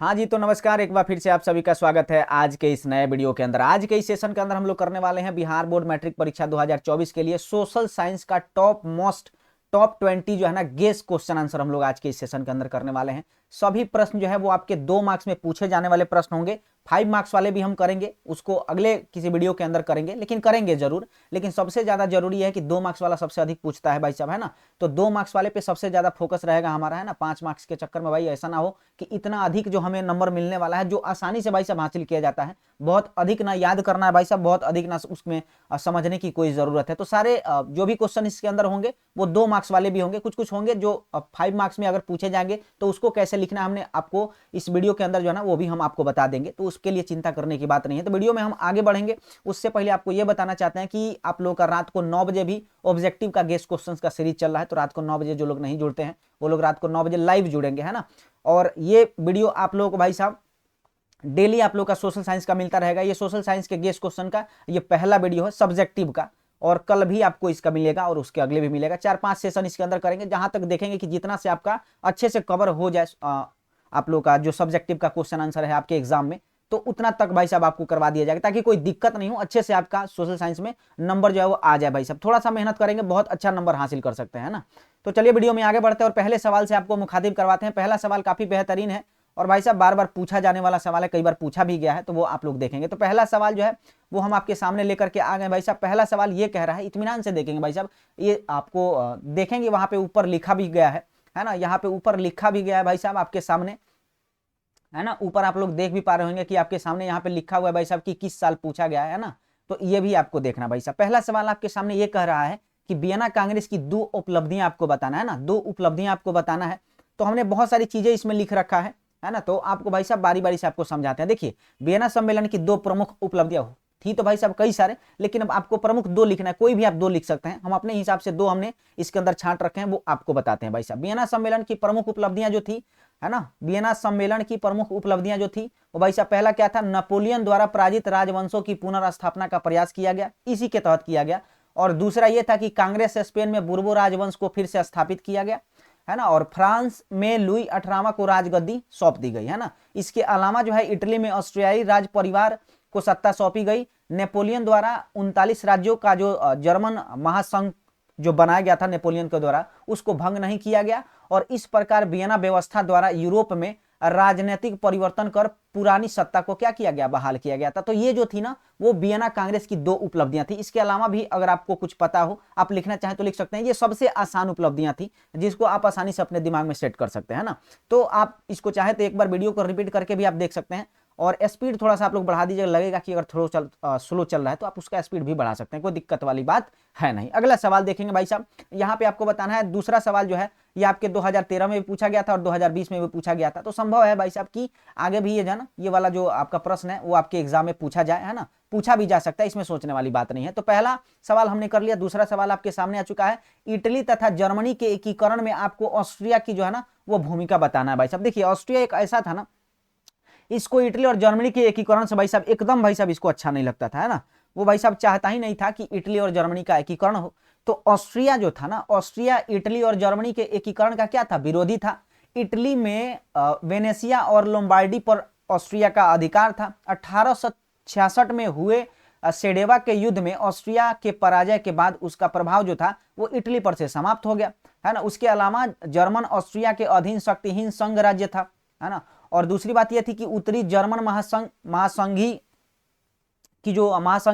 हाँ जी, तो नमस्कार। एक बार फिर से आप सभी का स्वागत है आज के इस नए वीडियो के अंदर। आज के इस सेशन के अंदर हम लोग करने वाले हैं बिहार बोर्ड मैट्रिक परीक्षा 2024 के लिए सोशल साइंस का टॉप 20 जो है ना गेस क्वेश्चन आंसर हम लोग आज के इस सेशन के अंदर करने वाले हैं। सभी प्रश्न जो है वो आपके 2 मार्क्स में पूछे जाने वाले प्रश्न होंगे। 5 मार्क्स वाले भी हम करेंगे, उसको अगले किसी वीडियो के अंदर करेंगे, लेकिन करेंगे जरूर। लेकिन सबसे ज्यादा जरूरी है कि 2 मार्क्स वाला सबसे अधिक पूछता है भाई साहब, है ना। तो 2 मार्क्स वाले पे सबसे ज्यादा फोकस रहेगा हमारा, है ना। 5 मार्क्स के चक्कर में भाई ऐसा ना हो कि इतना अधिक जो हमें नंबर मिलने वाला है, जो आसानी से भाई साहब हासिल किया जाता है, बहुत अधिक ना याद करना है भाई साहब, बहुत अधिक ना उसमें समझने की कोई जरूरत है। तो सारे जो भी क्वेश्चन इसके अंदर होंगे वो 2 मार्क्स वाले भी होंगे, कुछ कुछ होंगे जो 5 मार्क्स में अगर पूछे जाएंगे तो उसको कैसे लिखना हमने आपको इस वीडियो के अंदर जो है ना वो भी हम आपको बता देंगे। तो उसके लिए चिंता करने की बात नहीं है। तो वीडियो में हम आगे बढ़ेंगे उससे पहले आपको यह बताना चाहते हैं कि आप लोग का रात को 9 बजे भी ऑब्जेक्टिव का गेस क्वेश्चंस का सीरीज चल रहा है। तो रात को 9 बजे जो लोग नहीं जुड़ते हैं वो लोग रात को 9 बजे लाइव जुड़ेंगे, है ना। और ये वीडियो आप लोगों को भाई साहब डेली आप लोग का सोशल साइंस का मिलता रहेगा। ये सोशल साइंस के गेस क्वेश्चन का ये पहला वीडियो है सब्जेक्टिव का, और कल भी आपको इसका मिलेगा और उसके अगले भी मिलेगा। 4-5 सेशन इसके अंदर करेंगे, जहां तक देखेंगे कि जितना से आपका अच्छे से कवर हो जाए आप लोग का जो सब्जेक्टिव का क्वेश्चन आंसर है आपके एग्जाम में, तो उतना तक भाई साहब आपको करवा दिया जाएगा, ताकि कोई दिक्कत नहीं हो, अच्छे से आपका सोशल साइंस में नंबर जो है वो आ जाए भाई साहब। थोड़ा सा मेहनत करेंगे, बहुत अच्छा नंबर हासिल कर सकते हैं ना। तो चलिए वीडियो में आगे बढ़ते हैं और पहले सवाल से आपको मुखातिब करवाते हैं। पहला सवाल काफी बेहतरीन है और भाई साहब बार बार पूछा जाने वाला सवाल है, कई बार पूछा भी गया है, तो वो आप लोग देखेंगे। तो पहला सवाल जो है वो हम आपके सामने लेकर के आ गए भाई साहब। पहला सवाल ये कह रहा है, इत्मीनान से देखेंगे भाई साहब, ये आपको देखेंगे वहां पे ऊपर लिखा भी गया है ना। यहाँ पे ऊपर लिखा भी गया है भाई साहब आपके सामने, है ना। ऊपर आप लोग देख भी पा रहे होंगे कि आपके सामने यहाँ पे लिखा हुआ है भाई साहब कि किस साल पूछा गया है ना। तो ये भी आपको देखना भाई साहब। पहला सवाल आपके सामने ये कह रहा है कि वियना कांग्रेस की 2 उपलब्धियां आपको बताना है ना, 2 उपलब्धियां आपको बताना है। तो हमने बहुत सारी चीजें इसमें लिख रखा है ना। तो आपको भाई साहब बारी बारी से आपको समझाते हैं। देखिए, वियना सम्मेलन की 2 प्रमुख उपलब्धियां थी तो भाई साहब कई सारे, लेकिन अब आपको प्रमुख 2 लिखना है। कोई भी आप 2 लिख सकते हैं, हम अपने हिसाब से 2 हमने इसके अंदर छांट रखे हैं, वो आपको बताते हैं भाई साहब। वियना सम्मेलन की प्रमुख उपलब्धियां जो थी, है ना, वियना सम्मेलन की प्रमुख उपलब्धियां जो थी वो भाई साहब, पहला क्या था, नेपोलियन द्वारा पराजित राजवंशों की पुनर्स्थापना का प्रयास किया गया, इसी के तहत किया गया। और दूसरा ये था कि कांग्रेस स्पेन में बुर्बो राजवंश को फिर से स्थापित किया गया, है ना। और फ्रांस में लुई 18वां को राजगद्दी सौंप दी गई, है ना। इसके अलावा जो है इटली में ऑस्ट्रियाई राज परिवार को सत्ता सौंपी गई। नेपोलियन द्वारा 39 राज्यों का जो जर्मन महासंघ जो बनाया गया था नेपोलियन के द्वारा, उसको भंग नहीं किया गया। और इस प्रकार वियना व्यवस्था द्वारा यूरोप में राजनीतिक परिवर्तन कर पुरानी सत्ता को क्या किया गया, बहाल किया गया था। तो ये जो थी ना वो वियना कांग्रेस की 2 उपलब्धियां थी। इसके अलावा भी अगर आपको कुछ पता हो, आप लिखना चाहें तो लिख सकते हैं। ये सबसे आसान उपलब्धियां थी जिसको आप आसानी से अपने दिमाग में सेट कर सकते हैं ना। तो आप इसको चाहे तो एक बार वीडियो को रिपीट करके भी आप देख सकते हैं, और स्पीड थोड़ा सा आप लोग बढ़ा दीजिएगा। लगेगा कि अगर थोड़ा स्लो चल रहा है तो आप उसका स्पीड भी बढ़ा सकते हैं, कोई दिक्कत वाली बात है नहीं। अगला सवाल देखेंगे भाई साहब। यहाँ पे आपको बताना है, दूसरा सवाल जो है ये आपके 2013 में भी पूछा गया था और 2020 में भी पूछा गया था। तो संभव है भाई साहब कि आगे भी ये जो है ना, ये वाला जो आपका प्रश्न है वो आपके एग्जाम में पूछा जाए, है ना। पूछा भी जा सकता है, इसमें सोचने वाली बात नहीं है। तो पहला सवाल हमने कर लिया, दूसरा सवाल आपके सामने आ चुका है। इटली तथा जर्मनी के एकीकरण में आपको ऑस्ट्रिया की जो है ना वो भूमिका बताना है भाई साहब। देखिए, ऑस्ट्रिया एक ऐसा था ना, इसको इटली और जर्मनी के एकीकरण से भाई साहब एकदम भाई साहब इसको अच्छा नहीं लगता था, है ना। वो भाई साहब चाहता ही नहीं था कि इटली और जर्मनी का एकीकरण हो। तो ऑस्ट्रिया जो था ना, ऑस्ट्रिया इटली और जर्मनी के एकीकरण का क्या था, विरोधी था। इटली में वेनेसिया और लोम्बार्डी पर ऑस्ट्रिया का अधिकार था। 1866 में हुए सेडेवा के युद्ध में ऑस्ट्रिया के पराजय के बाद उसका प्रभाव जो था वो इटली पर से समाप्त हो गया, है ना। उसके अलावा जर्मन ऑस्ट्रिया के अधीन शक्तिहीन संघ राज्य था, है ना। और दूसरी बात यह थी कि उत्तरी जर्मन महासंघ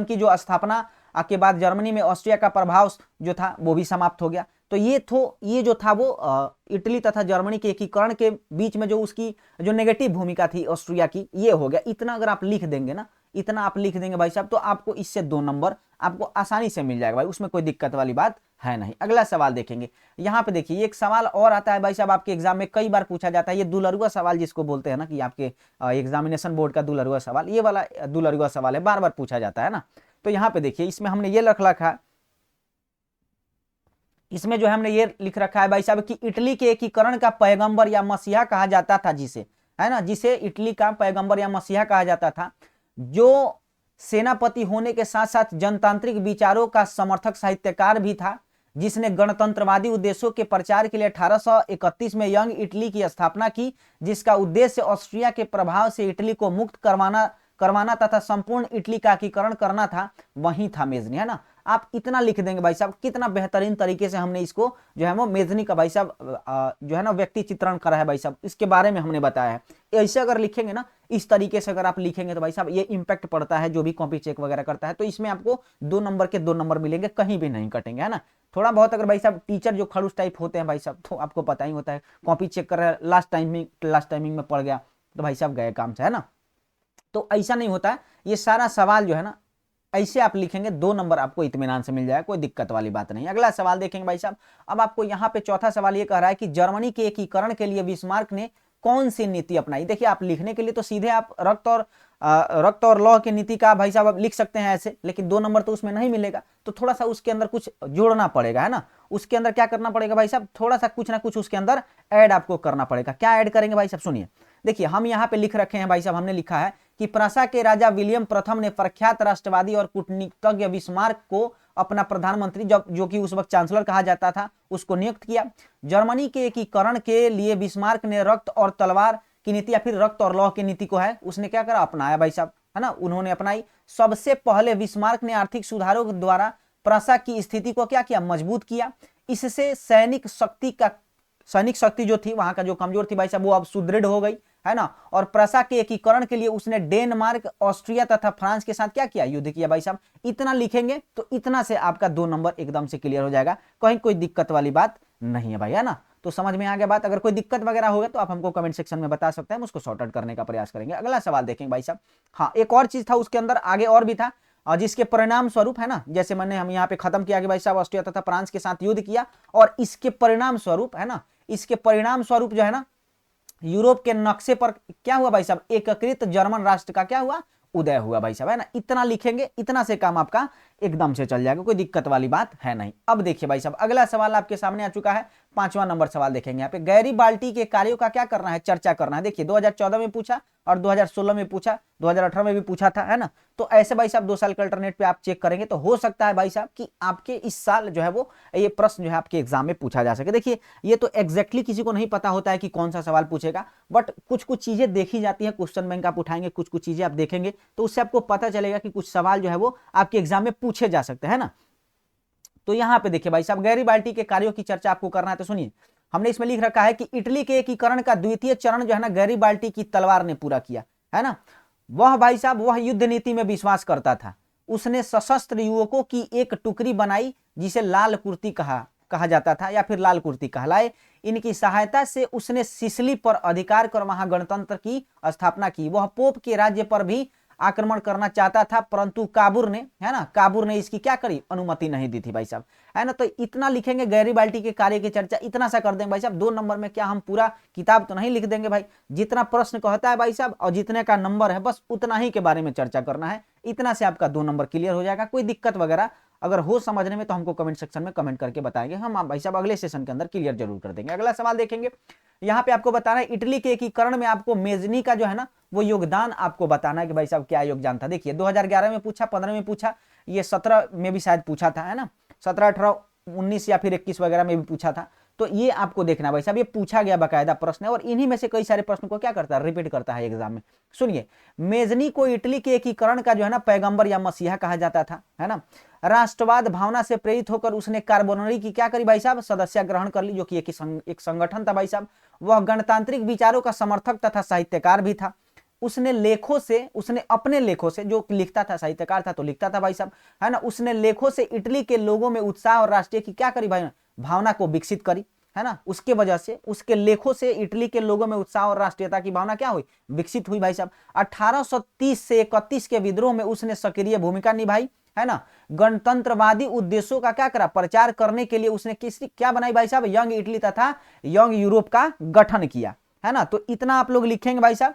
की जो स्थापना के बाद जर्मनी में ऑस्ट्रिया का प्रभाव जो था वो भी समाप्त हो गया। तो ये जो था वो इटली तथा जर्मनी के एकीकरण के बीच में जो उसकी जो नेगेटिव भूमिका थी ऑस्ट्रिया की, ये हो गया। इतना अगर आप लिख देंगे ना, इतना आप लिख देंगे भाई साहब, तो आपको इससे 2 नंबर आपको आसानी से मिल जाएगा भाई, उसमें कोई दिक्कत वाली बात है नहीं। अगला सवाल देखेंगे। यहाँ पे देखिए एक सवाल और आता है भाई साहब, आपके एग्जाम में कई बार पूछा जाता है, ये दुलरुआ सवाल जिसको बोलते हैं ना, कि आपके एग्जामिनेशन बोर्ड का दुलरुआ सवाल, ये वाला दुलरुआ सवाल है, बार बार पूछा जाता है ना। तो यहाँ पे देखिए, इसमें हमने ये लिख रखा है, इसमें जो है हमने ये लिख रखा है भाई साहब कि इटली के एकीकरण का पैगंबर या मसीहा कहा जाता था, जिसे, है ना, जिसे इटली का पैगंबर या मसीहा कहा जाता था, जो सेनापति होने के साथ साथ जनतांत्रिक विचारों का समर्थक साहित्यकार भी था, जिसने गणतंत्रवादी उद्देश्यों के प्रचार के लिए 1831 में यंग इटली की स्थापना की, जिसका उद्देश्य ऑस्ट्रिया के प्रभाव से इटली को मुक्त करवाना तथा संपूर्ण इटली का एकीकरण करना था, वही था मेजनी, है ना। आप इतना लिख देंगे भाई साहब, कितना बेहतरीन तरीके से हमने इसको जो है वो मेजनी का भाई साहब जो है ना व्यक्ति चित्रण करा है भाई साहब, इसके बारे में हमने बताया है। ऐसे अगर लिखेंगे ना, इस तरीके से अगर आप लिखेंगे तो भाई साहब ये इंपैक्ट पड़ता है जो भी कॉपी चेक वगैरह करता है, तो इसमें आपको 2 नंबर के 2 नंबर मिलेंगे, कहीं भी नहीं कटेंगे, है ना। थोड़ा बहुत अगर भाई साहब टीचर जो खड़ूस टाइप होते हैं भाई साहब, तो आपको पता ही होता है, कॉपी चेक कर रहे हैं, लास्ट टाइमिंग में पड़ गया तो भाई साहब गए काम से, है ना। तो ऐसा नहीं होता है, ये सारा सवाल जो है ना ऐसे आप लिखेंगे 2 नंबर आपको इत्मीनान से मिल जाएगा, कोई दिक्कत वाली बात नहीं। अगला सवाल देखेंगे भाई साहब, अब आपको यहाँ पे चौथा सवाल ये कह रहा है कि जर्मनी के एकीकरण के लिए बिस्मार्क ने कौन सी नीति अपनाई। देखिए आप लिखने के लिए तो सीधे आप रक्त और लौह की नीति का भाई साहब आप लिख सकते हैं ऐसे, लेकिन 2 नंबर तो उसमें नहीं मिलेगा, तो थोड़ा सा उसके अंदर कुछ जोड़ना पड़ेगा, है ना। उसके अंदर क्या करना पड़ेगा भाई साहब, थोड़ा सा कुछ ना कुछ उसके अंदर ऐड आपको करना पड़ेगा। क्या ऐड करेंगे भाई साहब, सुनिए। देखिए हम यहाँ पे लिख रखे हैं भाई साहब, हमने लिखा है कि प्रशा के राजा विलियम प्रथम ने प्रख्यात राष्ट्रवादी और कूटनीतिज्ञ बिस्मार्क को अपना प्रधानमंत्री, जो कि उस वक्त चांसलर कहा जाता था, उसको नियुक्त किया। जर्मनी के एकीकरण के लिए बिस्मार्क ने रक्त और तलवार की नीति या फिर रक्त और लौह की नीति को है उसने क्या करा, अपनाया भाई साहब, है ना, उन्होंने अपनाई। सबसे पहले बिस्मार्क ने आर्थिक सुधारों के द्वारा प्रशा की स्थिति को क्या किया, मजबूत किया। इससे सैनिक शक्ति जो थी वहां का जो कमजोर थी भाई साहब, वो अब सुदृढ़ हो गई, है ना। और प्रशा के एकीकरण के लिए उसने डेनमार्क, ऑस्ट्रिया तथा फ्रांस के साथ क्या किया, युद्ध किया भाई साहब। इतना लिखेंगे तो इतना से आपका 2 नंबर एकदम से क्लियर हो जाएगा, कहीं कोई दिक्कत वाली बात नहीं है भाई, है ना। तो समझ में आ गया बात। अगर कोई दिक्कत वगैरह होगा तो आप हमको कमेंट सेक्शन में बता सकते हैं, हम उसको सॉर्ट आउट करने का प्रयास करेंगे। अगला सवाल देखेंगे भाई साहब। हाँ, एक और चीज था उसके अंदर, आगे और भी था, और जिसके परिणाम स्वरूप, है ना, जैसे हम यहाँ पे खत्म किया कि भाई साहब ऑस्ट्रिया तथा फ्रांस के साथ युद्ध किया, और इसके परिणाम स्वरूप, है ना, इसके परिणाम स्वरूप जो है ना यूरोप के नक्शे पर क्या हुआ भाई साहब, एकीकृत जर्मन राष्ट्र का क्या हुआ, उदय हुआ भाई साहब, है ना। इतना लिखेंगे, इतना से काम आपका एकदम से चल जाएगा, कोई दिक्कत वाली बात है नहीं। अब देखिए भाई साहब, अगला सवाल आपके सामने आ चुका है, 5वां नंबर सवाल देखेंगे यहाँ पे। गैरीबाल्टी के कार्यों का क्या करना है, चर्चा करना है। देखिए 2014 में पूछा और 2016 में पूछा, 2018 में भी पूछा था, है ना। तो ऐसे भाई साहब 2 साल के अल्टरनेट पे आप चेक करेंगे तो हो सकता है भाई साहब कि आपके इस साल जो है वो ये प्रश्न जो है आपके एग्जाम में पूछा जा सके। देखिए ये तो एग्जैक्टली किसी को नहीं पता होता है कि कौन सा सवाल पूछेगा, बट कुछ कुछ चीजें देखी जाती है, क्वेश्चन बैंक आप उठाएंगे, कुछ कुछ चीजें आप देखेंगे तो उससे आपको पता चलेगा कि कुछ सवाल जो है वो आपके एग्जाम में पूछे जा सकते हैं ना। तो यहाँ पे देखिए भाई साहब, गैरीबाल्टी के कार्यों की चर्चा आपको करना है, तो सुनिए हमने इसमें लिख रखा है कि इटली के एकीकरण का द्वितीय चरण जो है ना गैरीबाल्टी की तलवार ने पूरा किया, है ना। वह भाई साहब वह युद्ध नीति में विश्वास करता था। उसने सशस्त्र युवकों की एक टुकड़ी बनाई जिसे लाल कुर्ती कहा जाता था या फिर लाल कुर्ती कहलाए। इनकी सहायता से उसने सिसिली पर अधिकार कर वहां गणतंत्र की स्थापना की। वह पोप के राज्य पर भी आक्रमण करना चाहता था, परंतु काबूर ने, है ना, काबूर ने इसकी क्या करी, अनुमति नहीं दी थी भाई साहब, है ना। तो इतना लिखेंगे, गैरीबाल्टी के कार्य की चर्चा इतना सा कर देंगे भाई साहब। 2 नंबर में क्या हम पूरा किताब तो नहीं लिख देंगे भाई, जितना प्रश्न कहता है भाई साहब और जितने का नंबर है बस उतना ही के बारे में चर्चा करना है, इतना से आपका 2 नंबर क्लियर हो जाएगा। कोई दिक्कत वगैरह अगर हो समझने में तो हमको कमेंट सेक्शन में कमेंट करके बताएंगे, हम भाई साहब अगले सेशन के अंदर क्लियर जरूर कर देंगे। अगला सवाल देखेंगे, यहाँ पे आपको बताना है इटली के एकीकरण में आपको मेजनी का जो है ना वो योगदान आपको बताना है कि भाई साहब क्या योगदान था। देखिए 2011 में पूछा, 15 में पूछा, ये 17 में भी शायद पूछा था, है ना, 17, 18, 19 या फिर 21 वगैरह में भी पूछा था। तो ये आपको देखना भाई साहब, ये पूछा गया बाकायदा प्रश्न है और इन्हीं में से कई सारे प्रश्न को क्या करता है, रिपीट करता है एग्जाम में। सुनिए, मेजनी को इटली के एकीकरण का जो है ना पैगंबर या मसीहा कहा जाता था, है ना। राष्ट्रवाद भावना से प्रेरित होकर उसने कार्बोनरी की क्या करी भाई साहब, सदस्य ग्रहण कर ली, जो कि एक संगठन था भाई साहब। वह गणतांत्रिक विचारों का समर्थक तथा साहित्यकार भी था। उसने अपने लेखों से, जो लिखता था, साहित्यकार था तो लिखता था भाई साहब, है ना, उसने लेखों से इटली के लोगों में उत्साह और राष्ट्रीय की क्या करी भाई, भावना को विकसित करी, है ना। उसके वजह से, उसके लेखों से इटली के लोगों में उत्साह और राष्ट्रीयता की भावना क्या हुई, विकसित हुई भाई साहब। 1830 से 31 के विद्रोह में उसने सक्रिय भूमिका निभाई, है ना। गणतंत्रवादी उद्देश्यों का क्या करा, प्रचार करने के लिए उसने क्या बनाई भाई साहब, यंग इटली तथा यंग यूरोप का गठन किया, है ना। तो इतना आप लोग लिखेंगे भाई साहब,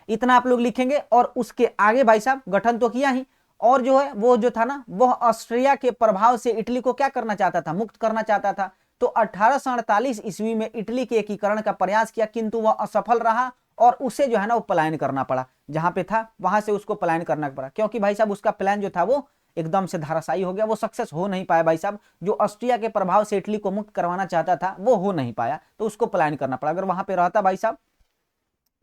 इतना आप लोग लिखेंगे। और उसके आगे भाई साहब गठन तो किया ही, और जो है वो जो था ना, वह ऑस्ट्रिया के प्रभाव से इटली को क्या करना चाहता था, मुक्त करना चाहता था। तो 1848 ईस्वी में इटली के एकीकरण का प्रयास किया, किंतु वह असफल रहा और उसे जो है ना वो पलायन करना पड़ा, जहां पे था वहां से उसको पलायन करना पड़ा, क्योंकि भाई साहब उसका प्लान जो था वो एकदम से धाराशायी हो गया, वो सक्सेस हो नहीं पाया भाई साहब। जो ऑस्ट्रिया के प्रभाव से इटली को मुक्त करवाना चाहता था वो हो नहीं पाया, तो उसको पलायन करना पड़ा। अगर वहां पे रहता भाई साहब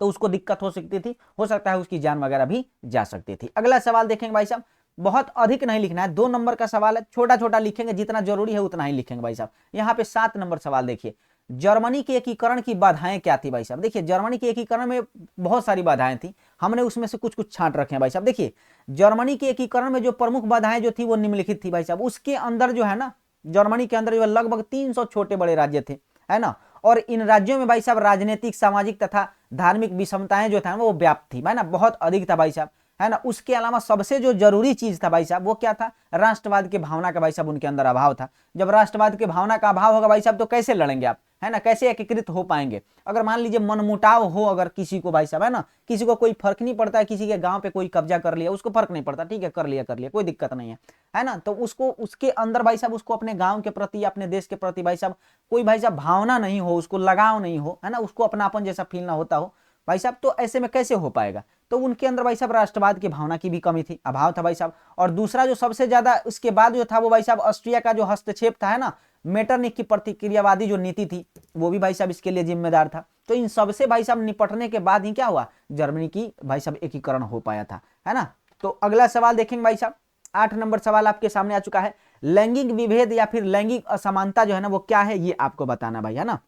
तो उसको दिक्कत हो सकती थी, हो सकता है उसकी जान वगैरह भी जा सकती थी। अगला सवाल देखेंगे भाई साहब, बहुत अधिक नहीं लिखना है, 2 नंबर का सवाल है, छोटा छोटा लिखेंगे, जितना जरूरी है उतना ही लिखेंगे भाई साहब। यहाँ पे 7 नंबर सवाल देखिए, जर्मनी के एकीकरण की बाधाएं क्या थी भाई साहब। देखिए जर्मनी के एकीकरण में बहुत सारी बाधाएं थी, हमने उसमें से कुछ कुछ छांट रखे हैं भाई साहब। देखिए जर्मनी के एकीकरण में जो प्रमुख बाधाएं जो थी वो निम्नलिखित थी भाई साहब। उसके अंदर जो है ना, जर्मनी के अंदर जो लगभग 300 छोटे बड़े राज्य थे, है ना, और इन राज्यों में भाई साहब राजनीतिक, सामाजिक तथा धार्मिक विषमताएं जो था वो व्याप्त थी, है ना, बहुत अधिक था भाई साहब, है ना। उसके अलावा सबसे जो जरूरी चीज था भाई साहब वो क्या था, राष्ट्रवाद की भावना का भाई साहब उनके अंदर अभाव था। जब राष्ट्रवाद की भावना का अभाव होगा भाई साहब तो कैसे लड़ेंगे आप, है ना, कैसे एकीकृत हो पाएंगे। अगर मान लीजिए मनमुटाव हो अगर किसी को भाई साहब, है ना, किसी को कोई फर्क नहीं पड़ता है, किसी के गांव पे कोई कब्जा कर लिया उसको फर्क नहीं पड़ता, ठीक है कर लिया कोई दिक्कत नहीं है ना, तो उसको उसके अंदर भाई साहब उसको अपने गांव के प्रति, अपने देश के प्रति भाई साहब कोई भाई साहब भावना नहीं हो, उसको लगाव नहीं हो, है ना, उसको अपनापन जैसा फील ना होता हो भाई साहब, तो ऐसे में कैसे हो पाएगा। तो उनके अंदर भाई साहब राष्ट्रवाद की भावना की भी कमी थी, अभाव था भाई साहब। और दूसरा जो सबसे ज्यादा उसके बाद जो था वो भाई साहब ऑस्ट्रिया का जो हस्तक्षेप था, है ना, मेटरनिक की प्रतिक्रियावादी जो नीति थी वो भी भाई साहब इसके लिए जिम्मेदार था। तो इन सबसे भाई साहब निपटने के बाद ही क्या हुआ, जर्मनी की भाई साहब एकीकरण हो पाया था, है ना। तो अगला सवाल देखेंगे भाई साहब, 8 नंबर सवाल आपके सामने आ चुका है, लैंगिक विभेद या फिर लैंगिक असमानता जो है ना वो क्या है, ये आपको बताना भाई, है ना।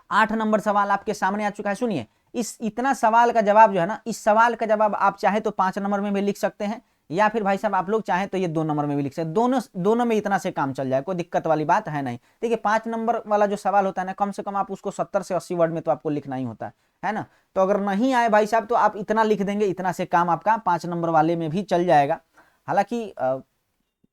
8 नंबर सवाल आपके सामने आ चुका है। सुनिए, इस इतना सवाल का जवाब जो है ना, इस सवाल का जवाब आप चाहे तो 5 नंबर में भी लिख सकते हैं, या फिर भाई साहब आप लोग चाहें तो ये 2 नंबर में भी लिख सकते हैं, दोनों में इतना से काम चल जाए, कोई दिक्कत वाली बात है नहीं। देखिए 5 नंबर वाला जो सवाल होता है ना, कम से कम आप उसको 70 से 80 वर्ड में तो आपको लिखना ही होता है ना। तो अगर नहीं आए भाई साहब तो आप इतना लिख देंगे, इतना से काम आपका 5 नंबर वाले में भी चल जाएगा। हालांकि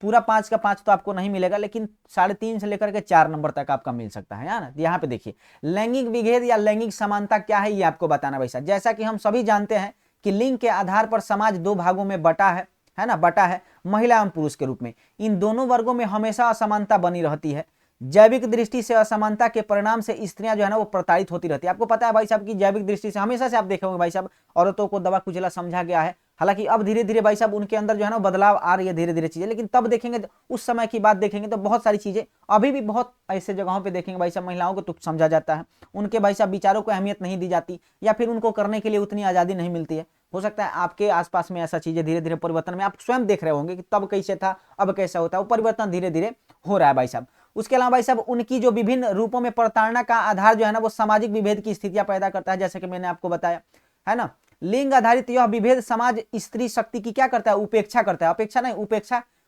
पूरा 5 का 5 तो आपको नहीं मिलेगा, लेकिन 3.5 से लेकर के 4 नंबर तक आपका मिल सकता है ना। यहाँ पे देखिए, लैंगिक विभेद या लैंगिक समानता क्या है ये आपको बताना भाई साहब। जैसा कि हम सभी जानते हैं कि लिंग के आधार पर समाज 2 भागों में बटा है ना, बटा है, महिला एवं पुरुष के रूप में। इन दोनों वर्गों में हमेशा असमानता बनी रहती है। जैविक दृष्टि से असमानता के परिणाम से स्त्रियां जो है ना वो प्रताड़ित होती रहती है। आपको पता है भाई साहब की जैविक दृष्टि से हमेशा से आप देखे होंगे भाई साहब औरतों को दबा कुचला समझा गया है। हालांकि अब धीरे धीरे भाई साहब उनके अंदर जो है ना बदलाव आ रही है, धीरे धीरे चीजें, लेकिन तब देखेंगे उस समय की बात देखेंगे तो बहुत सारी चीजें अभी भी बहुत ऐसे जगहों पे देखेंगे भाई साहब महिलाओं को तुच्छ समझा जाता है, उनके भाई साहब विचारों को अहमियत नहीं दी जाती, या फिर उनको करने के लिए उतनी आजादी नहीं मिलती है। हो सकता है आपके आसपास में ऐसा चीजें धीरे धीरे परिवर्तन में आप स्वयं देख रहे होंगे कि तब कैसे था अब कैसा होता है, वो परिवर्तन धीरे धीरे हो रहा है भाई साहब। उसके अलावा भाई साहब उनकी जो विभिन्न रूपों में प्रताड़ना का आधार जो है ना वो सामाजिक विभेद की स्थितियां पैदा करता है, जैसे कि मैंने आपको बताया, है ना। लिंग आधारित यह विभेद समाज स्त्री शक्ति की क्या करता है, उपेक्षा करता है, अपेक्षा नहीं,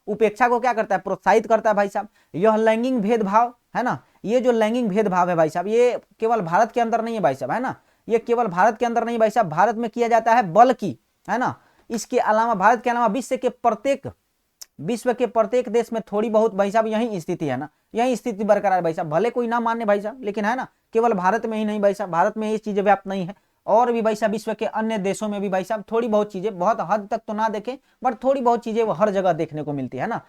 उपेक्षा को क्या करता है, प्रोत्साहित करता है भाई साहब। यह लैंगिक भेदभाव, है ना, ये जो लैंगिक भेदभाव है भाई साहब ये केवल भारत के अंदर नहीं है भाई साहब, है ना, ये केवल भारत के अंदर नहीं भाई साहब, भारत में किया जाता है बल्कि, है ना, इसके अलावा भारत के अलावा विश्व के प्रत्येक देश में थोड़ी बहुत भाई साहब यही स्थिति है ना, यही स्थिति बरकरार भाई साहब, भले कोई ना माने भाई साहब, लेकिन है ना केवल भारत में ही नहीं भाई साहब, भारत में ये चीजें व्याप्त नहीं है, और भी भाई साहब विश्व के अन्य देशों में भी भाई साहब थोड़ी बहुत चीजें, बहुत हद तक तो ना देखें बट थोड़ी बहुत चीजें वो हर जगह देखने को मिलती है ना।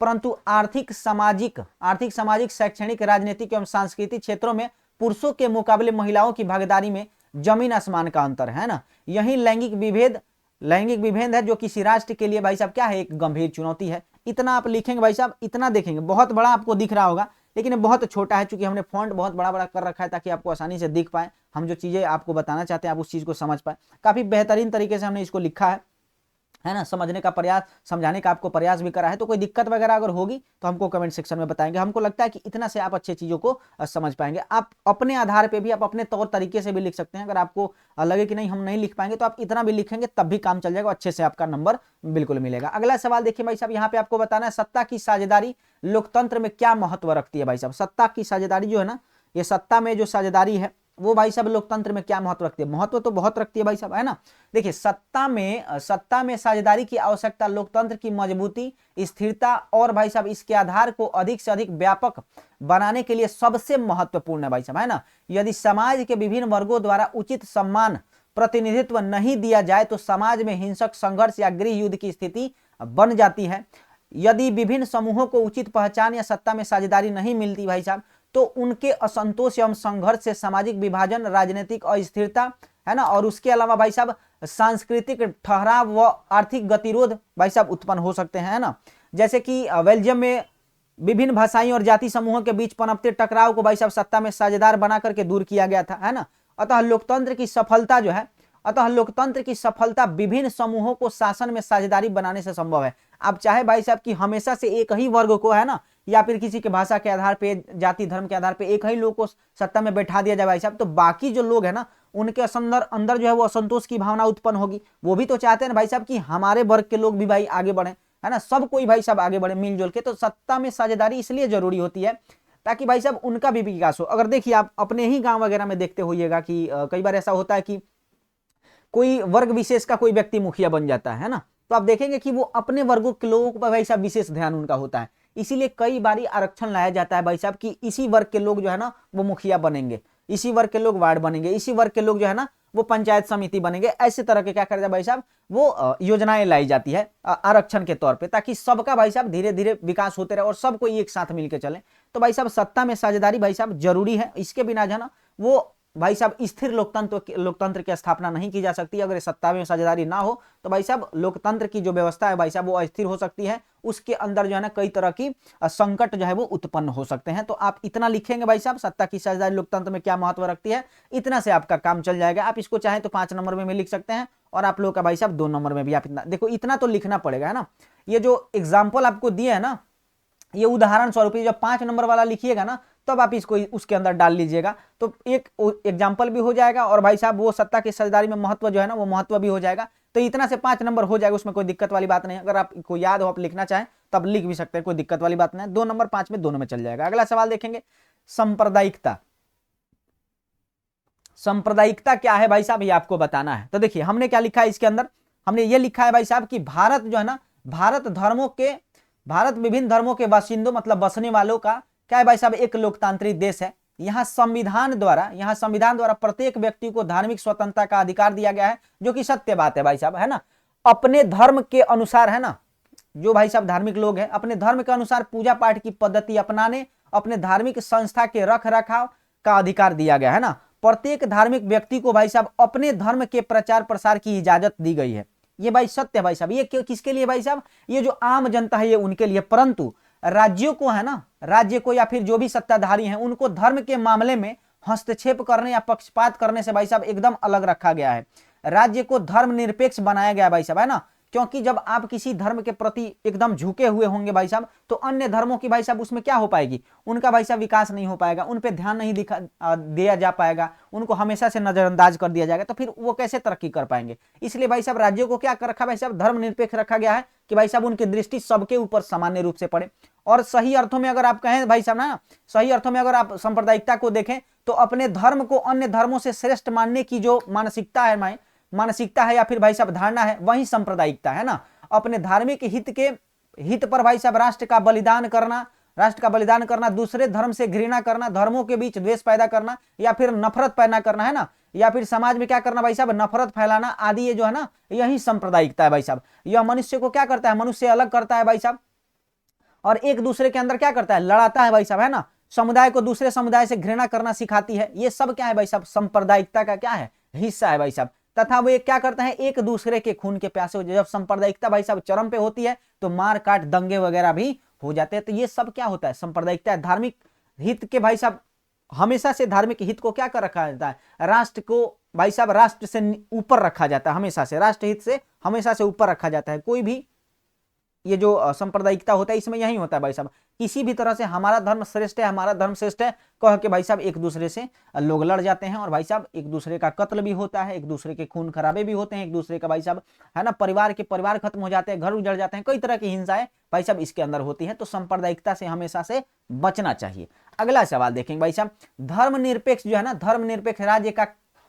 परंतु आर्थिक सामाजिक शैक्षणिक राजनीतिक एवं सांस्कृतिक क्षेत्रों में पुरुषों के मुकाबले महिलाओं की भागीदारी में जमीन आसमान का अंतर है ना। यही लैंगिक विभेद है जो किसी राष्ट्र के लिए भाई साहब क्या है, एक गंभीर चुनौती है। इतना आप लिखेंगे भाई साहब, इतना देखेंगे, बहुत बड़ा आपको दिख रहा होगा लेकिन ये बहुत छोटा है, चूंकि हमने फॉन्ट बहुत बड़ा बड़ा कर रखा है ताकि आपको आसानी से दिख पाए, हम जो चीजें आपको बताना चाहते हैं आप उस चीज को समझ पाए। काफी बेहतरीन तरीके से हमने इसको लिखा है ना, समझने का प्रयास, समझाने का आपको प्रयास भी करा है। तो कोई दिक्कत वगैरह अगर होगी तो हमको कमेंट सेक्शन में बताएंगे। हमको लगता है कि इतना से आप अच्छे चीजों को समझ पाएंगे। आप अपने आधार पे भी, आप अपने तौर तरीके से भी लिख सकते हैं। अगर आपको लगे कि नहीं हम नहीं लिख पाएंगे तो आप इतना भी लिखेंगे तब भी काम चल जाएगा, अच्छे से आपका नंबर बिल्कुल मिलेगा। अगला सवाल देखिए भाई साहब, यहाँ पे आपको बताना है सत्ता की साझेदारी लोकतंत्र में क्या महत्व रखती है भाई साहब। सत्ता की साझेदारी जो है ना, ये सत्ता में जो साझेदारी है वो भाई साहब लोकतंत्र में क्या महत्व रखती है। महत्व तो बहुत रखती है भाई साहब, है ना। देखिए सत्ता में साझेदारी की आवश्यकता लोकतंत्र की मजबूती, स्थिरता और भाई साहब इसके आधार को अधिक से अधिक व्यापक बनाने के लिए सबसे महत्वपूर्ण है भाई साहब, है ना। यदि समाज के विभिन्न वर्गों द्वारा उचित सम्मान प्रतिनिधित्व नहीं दिया जाए तो समाज में हिंसक संघर्ष या गृह युद्ध की स्थिति बन जाती है। यदि विभिन्न समूहों को उचित पहचान या सत्ता में साझेदारी नहीं मिलती भाई साहब तो उनके असंतोष एवं संघर्ष से सामाजिक विभाजन, राजनीतिक अस्थिरता, है ना, और उसके अलावा भाई साहब सांस्कृतिक ठहराव व आर्थिक गतिरोध भाई साहब उत्पन्न हो सकते हैं, है ना। जैसे कि बेल्जियम में विभिन्न भाषाई और जाति समूहों के बीच पनपते टकराव को भाई साहब सत्ता में साझेदार बना करके दूर किया गया था, है ना। अतः लोकतंत्र की सफलता जो है, अतः लोकतंत्र की सफलता विभिन्न समूहों को शासन में साझेदारी बनाने से संभव है। अब चाहे भाई साहब कि हमेशा से एक ही वर्ग को, है ना, या फिर किसी के भाषा के आधार पे, जाति धर्म के आधार पे एक ही लोग को सत्ता में बैठा दिया जाए भाई साहब, तो बाकी जो लोग है ना उनके अंदर जो है वो असंतोष की भावना उत्पन्न होगी। वो भी तो चाहते हैं ना भाई साहब कि हमारे वर्ग के लोग भी भाई आगे बढ़े, है ना, सब कोई भाई साहब आगे बढ़े मिलजुल के। तो सत्ता में साझेदारी इसलिए जरूरी होती है ताकि भाई साहब उनका भी विकास हो। अगर देखिए आप अपने ही गांव वगैरह में देखते होइएगा कि कई बार ऐसा होता है कि कोई वर्ग विशेष का कोई व्यक्ति मुखिया बन जाता है ना, तो आप देखेंगे कि वो अपने वर्गों के लोगों पर भाई साहब विशेष ध्यान उनका होता है। इसीलिए कई बार आरक्षण लाया जाता है भाई साहब कि इसी वर्ग के लोग जो है ना वो मुखिया बनेंगे, इसी वर्ग के लोग वार्ड बनेंगे, इसी वर्ग के लोग जो है ना वो पंचायत समिति बनेंगे। ऐसे तरह के क्या करते हैं भाई साहब, वो योजनाएं लाई जाती है आरक्षण के तौर पे, ताकि सबका भाई साहब धीरे धीरे विकास होते रहे और सब कोई एक साथ मिलकर चले। तो भाई साहब सत्ता में साझेदारी भाई साहब जरूरी है। इसके बिना जो है ना वो भाई साहब स्थिर लोकतंत्र की स्थापना नहीं की जा सकती। अगर सत्ता में साझेदारी ना हो तो भाई साहब लोकतंत्र की जो व्यवस्था है भाई साहब वो अस्थिर हो सकती है। उसके अंदर जो है ना कई तरह की संकट जो है वो उत्पन्न हो सकते हैं। तो आप इतना लिखेंगे भाई साहब, सत्ता की साझेदारी लोकतंत्र में क्या महत्व रखती है, इतना से आपका काम चल जाएगा। आप इसको चाहे तो 5 नंबर में लिख सकते हैं और आप लोग का भाई साहब 2 नंबर में भी आप इतना देखो, इतना तो लिखना पड़ेगा, है ना। ये जो एग्जाम्पल आपको दिए है ना, ये उदाहरण स्वरूप जब 5 नंबर वाला लिखिएगा ना तब आप इसको उसके अंदर डाल लीजिएगा, तो एक एग्जाम्पल भी हो जाएगा और भाई साहब वो सत्ता की साझेदारी में महत्व जो है ना वो महत्व भी हो जाएगा। तो इतना से 5 नंबर हो जाएगा, उसमें कोई दिक्कत वाली बात नहीं। अगर आपको याद हो, आप लिखना चाहें तब लिख भी सकते हैं, कोई दिक्कत वाली बात नहीं। 2 नंबर 5 में दोनों में चल जाएगा। अगला सवाल देखेंगे, सांप्रदायिकता। सांप्रदायिकता क्या है भाई साहब, ये आपको बताना है। तो देखिए हमने क्या लिखा है इसके अंदर, हमने ये लिखा है भाई साहब कि भारत जो है ना, भारत विभिन्न धर्मों के बाशिंदों मतलब बसने वालों का क्या है भाई साहब एक लोकतांत्रिक देश है। यहाँ संविधान द्वारा प्रत्येक व्यक्ति को धार्मिक स्वतंत्रता का अधिकार दिया गया है, जो कि सत्य बात है भाई साहब, है ना। अपने धर्म के अनुसार, है ना, जो भाई साहब धार्मिक लोग हैं अपने धर्म के अनुसार पूजा पाठ की पद्धति अपनाने, अपने धार्मिक संस्था के रख रखाव का अधिकार दिया गया है ना। प्रत्येक धार्मिक व्यक्ति को भाई साहब अपने धर्म के प्रचार प्रसार की इजाजत दी गई है। ये भाई सत्य भाई साहब। ये किसके लिए भाई साहब, ये जो आम जनता है ये उनके लिए, परंतु राज्यों को, है ना, राज्य को या फिर जो भी सत्ताधारी हैं उनको धर्म के मामले में हस्तक्षेप करने या पक्षपात करने से भाई साहब एकदम अलग रखा गया है। राज्य को धर्मनिरपेक्ष बनाया गया भाई साहब, है ना, क्योंकि जब आप किसी धर्म के प्रति एकदम झुके हुए होंगे भाई साहब तो अन्य धर्मों की भाई साहब उसमें क्या हो पाएगी, उनका भाई साहब विकास नहीं हो पाएगा, उन पे ध्यान नहीं दिया जा पाएगा, उनको हमेशा से नजरअंदाज कर दिया जाएगा, तो फिर वो कैसे तरक्की कर पाएंगे। इसलिए भाई साहब राज्यों को क्या कर रखा भाई साहब, धर्मनिरपेक्ष रखा गया है कि भाई साहब उनकी दृष्टि सबके ऊपर सामान्य रूप से पड़े। और सही अर्थों में अगर आप कहें भाई साहब ना, सही अर्थों में अगर आप सांप्रदायिकता को देखें तो अपने धर्म को अन्य धर्मों से श्रेष्ठ मानने की जो मानसिकता है या फिर भाई साहब धारणा है, वही सांप्रदायिकता है ना। अपने धार्मिक हित पर भाई साहब राष्ट्र का बलिदान करना, दूसरे धर्म से घृणा करना, धर्मों के बीच द्वेष पैदा करना या फिर नफरत पैदा करना, है ना, या फिर समाज में क्या करना भाई साहब, नफरत फैलाना आदि, ये जो है ना यही सांप्रदायिकता है भाई साहब। यह मनुष्य को क्या करता है, मनुष्य अलग करता है भाई साहब, और एक दूसरे के अंदर क्या करता है, लड़ाता है भाई साहब, है ना। समुदाय को दूसरे समुदाय से घृणा करना सिखाती है। ये सब क्या है भाई साहब, सांप्रदायिकता का क्या है, हिस्सा है भाई साहब। तथा वो क्या करते हैं, एक दूसरे के खून के प्यासे हो। जब सांप्रदायिकता भाई साहब चरम पे होती है तो मार काट दंगे वगैरह भी हो जाते हैं। तो ये सब क्या होता है, सांप्रदायिकता। धार्मिक हित के भाई साहब हमेशा से धार्मिक हित को क्या कर रखा जाता है, राष्ट्र को भाई साहब राष्ट्र से ऊपर रखा जाता है, हमेशा से राष्ट्र हित से हमेशा से ऊपर रखा जाता है। कोई भी ये जो सांप्रदायिकता होता है इसमें यही होता है भाई साहब, किसी भी तरह से हमारा धर्म श्रेष्ठ है, हमारा धर्म श्रेष्ठ है कह के भाई साहब एक दूसरे से लोग लड़ जाते हैं, और भाई साहब एक दूसरे का कत्ल भी होता है, एक दूसरे के खून खराबे भी होते हैं, एक दूसरे का भाई साहब, है ना, परिवार खत्म हो जाते हैं, घर उजड़ जाते हैं, कई तरह की हिंसाएं भाई साहब इसके अंदर होती है। तो सांप्रदायिकता से हमेशा से बचना चाहिए। अगला सवाल देखेंगे भाई साहब, धर्मनिरपेक्ष जो है ना, धर्मनिरपेक्ष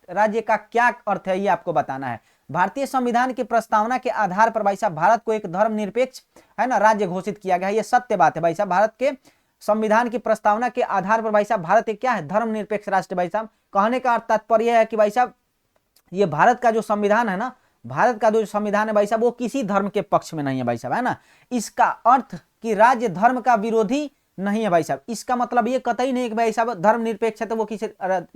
राज्य का क्या अर्थ है ये आपको बताना है। भारतीय संविधान की प्रस्तावना के आधार पर भाई साहब भारत को एक धर्मनिरपेक्ष, है ना, राज्य घोषित किया गया है। ये सत्य बात है भाई साहब। भारत के संविधान की प्रस्तावना के आधार पर भाई साहब भारत एक क्या है, धर्मनिरपेक्ष राष्ट्र भाई साहब। कहने का तात्पर्य है कि भाई साहब ये भारत का जो संविधान है ना, भारत का जो संविधान है भाई साहब वो किसी धर्म के पक्ष में नहीं है भाई साहब, है ना। इसका अर्थ कि राज्य धर्म का विरोधी नहीं है भाई साहब। इसका मतलब ये कतई नहीं है कि भाई साहब धर्मनिरपेक्ष है तो वो किसी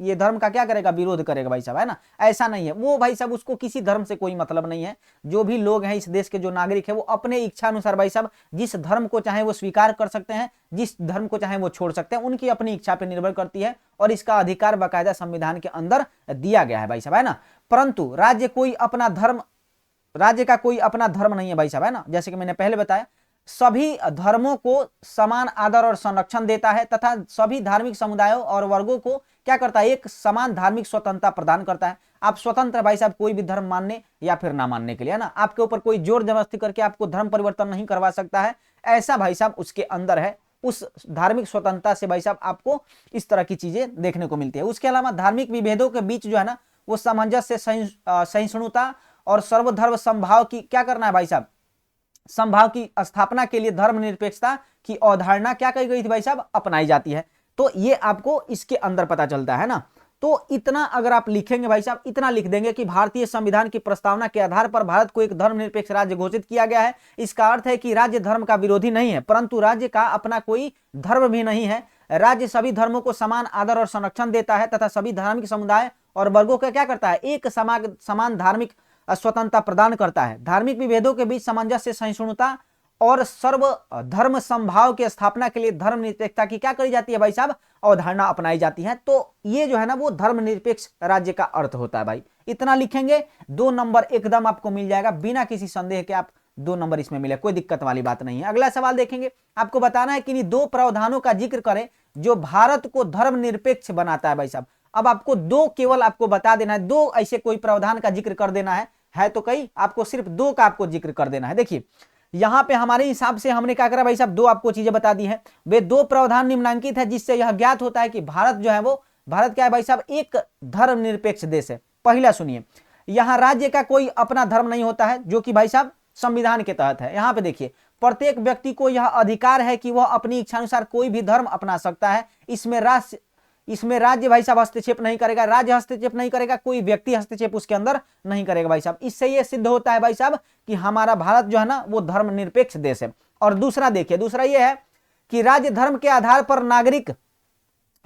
ये धर्म का क्या करेगा, विरोध करेगा भाई साहब, है ना, ऐसा नहीं है। वो भाई साहब उसको किसी धर्म से कोई मतलब नहीं है। जो भी लोग हैं इस देश के, जो नागरिक है, वो अपने इच्छा अनुसार भाई साहब जिस धर्म को चाहे वो स्वीकार कर सकते हैं, जिस धर्म को चाहे वो छोड़ सकते हैं, उनकी अपनी इच्छा पर निर्भर करती है और इसका अधिकार बाकायदा संविधान के अंदर दिया गया है भाई साहब, है ना। परंतु राज्य का कोई अपना धर्म नहीं है भाई साहब, है ना। जैसे कि मैंने पहले बताया, सभी धर्मों को समान आदर और संरक्षण देता है तथा सभी धार्मिक समुदायों और वर्गों को क्या करता है, एक समान धार्मिक स्वतंत्रता प्रदान करता है। आप स्वतंत्र भाई साहब कोई भी धर्म मानने या फिर ना मानने के लिए, है ना। आपके ऊपर कोई जोर जबरदस्ती करके आपको धर्म परिवर्तन नहीं करवा सकता है, ऐसा भाई साहब उसके अंदर है। उस धार्मिक स्वतंत्रता से भाई साहब आपको इस तरह की चीजें देखने को मिलती है। उसके अलावा धार्मिक विभेदों के बीच जो है ना, वो सामंजस्य, सहिष्णुता और सर्वधर्म समभाव की क्या करना है भाई साहब, समभाव की स्थापना के लिए धर्मनिरपेक्षता की अवधारणा क्या कही गई थी भाई साहब, अपनाई जाती है। तो ये आपको इसके अंदर पता चलता है ना। तो इतना अगर आप लिखेंगे भाई साहब, इतना लिख देंगे कि भारतीय संविधान की प्रस्तावना के आधार पर भारत को एक धर्मनिरपेक्ष राज्य घोषित किया गया है। इसका अर्थ है कि राज्य धर्म का विरोधी नहीं है, परंतु राज्य का अपना कोई धर्म भी नहीं है। राज्य सभी धर्मों को समान आदर और संरक्षण देता है तथा सभी धार्मिक समुदाय और वर्गों का क्या करता है, एक समान धार्मिक स्वतंत्रता प्रदान करता है। धार्मिक विभेदों के बीच सामंजस्य, सहिष्णुता और सर्व धर्म समभाव की स्थापना के लिए धर्मनिरपेक्षता की क्या करी जाती है भाई साहब, अवधारणा अपनाई जाती है। तो ये जो है ना, वो धर्मनिरपेक्ष राज्य का अर्थ होता है भाई। इतना लिखेंगे, 2 नंबर एकदम आपको मिल जाएगा, बिना किसी संदेह के आप 2 नंबर इसमें मिले, कोई दिक्कत वाली बात नहीं है। अगला सवाल देखेंगे, आपको बताना है कि इन 2 प्रावधानों का जिक्र करें जो भारत को धर्मनिरपेक्ष बनाता है भाई साहब। अब आपको 2 केवल आपको बता देना है, 2 ऐसे कोई प्रावधान का जिक्र कर देना है तो कई, आपको सिर्फ 2 का आपको जिक्र कर देना है। देखिए यहां पे हमारे हिसाब से हमने क्या करा भाई साहब, 2 आपको चीजें बता दी है। वे 2 प्रावधान निम्नांकित है जिससे यह ज्ञात होता है कि भारत जो है वो, भारत क्या है भाई साहब, एक धर्मनिरपेक्ष देश है। पहला सुनिए, यहां राज्य का कोई अपना धर्म नहीं होता है, जो कि भाई साहब संविधान के तहत है। यहां पे देखिए, प्रत्येक व्यक्ति को यह अधिकार है कि वह अपनी इच्छानुसार कोई भी धर्म अपना सकता है। इसमें राज्य भाई साहब हस्तक्षेप नहीं करेगा, राज्य हस्तक्षेप नहीं करेगा, कोई व्यक्ति हस्तक्षेप उसके अंदर नहीं करेगा भाई साहब। इससे यह सिद्ध होता है भाई साहब कि हमारा भारत जो है ना, वो धर्मनिरपेक्ष देश है। और दूसरा देखिए, दूसरा यह है कि राज्य धर्म के आधार पर नागरिक,